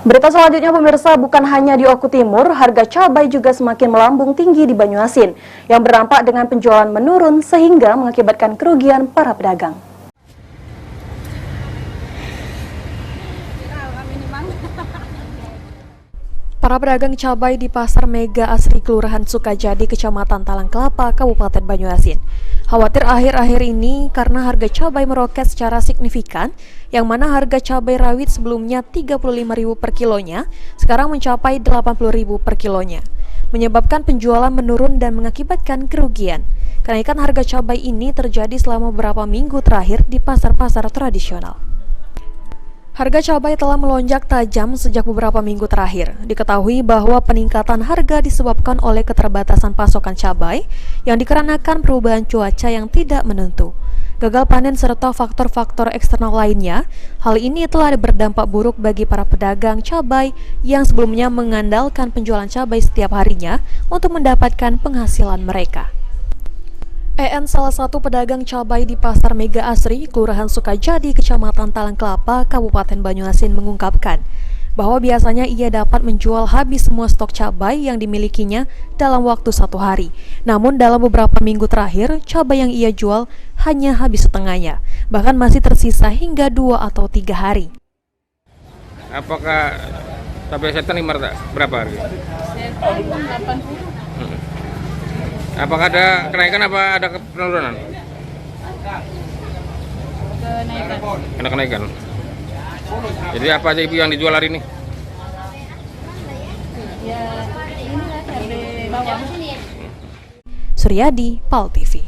Berita selanjutnya pemirsa, bukan hanya di Oku Timur, harga cabai juga semakin melambung tinggi di Banyuasin, yang berdampak dengan penjualan menurun sehingga mengakibatkan kerugian para pedagang. Para pedagang cabai di Pasar Mega Asri Kelurahan Sukajadi, Kecamatan Talang Kelapa, Kabupaten Banyuasin khawatir akhir-akhir ini karena harga cabai meroket secara signifikan, yang mana harga cabai rawit sebelumnya Rp35.000 per kilonya, sekarang mencapai Rp80.000 per kilonya, menyebabkan penjualan menurun dan mengakibatkan kerugian. Kenaikan harga cabai ini terjadi selama beberapa minggu terakhir di pasar-pasar tradisional. Harga cabai telah melonjak tajam sejak beberapa minggu terakhir. Diketahui bahwa peningkatan harga disebabkan oleh keterbatasan pasokan cabai yang dikarenakan perubahan cuaca yang tidak menentu, gagal panen serta faktor-faktor eksternal lainnya. Hal ini telah berdampak buruk bagi para pedagang cabai yang sebelumnya mengandalkan penjualan cabai setiap harinya untuk mendapatkan penghasilan mereka. EN, salah satu pedagang cabai di Pasar Mega Asri, Kelurahan Sukajadi, Kecamatan Talang Kelapa, Kabupaten Banyuasin mengungkapkan bahwa biasanya ia dapat menjual habis semua stok cabai yang dimilikinya dalam waktu 1 hari. Namun dalam beberapa minggu terakhir, cabai yang ia jual hanya habis setengahnya, bahkan masih tersisa hingga 2 atau 3 hari. Apakah cabai setan berapa harga? Setan 80. Apakah ada kenaikan apa ada penurunan? Kenaikan. Ada kenaikan. Jadi apa aja ibu yang dijual hari ini? Ya, inilah cabai bawang. Suryadi, PAL TV.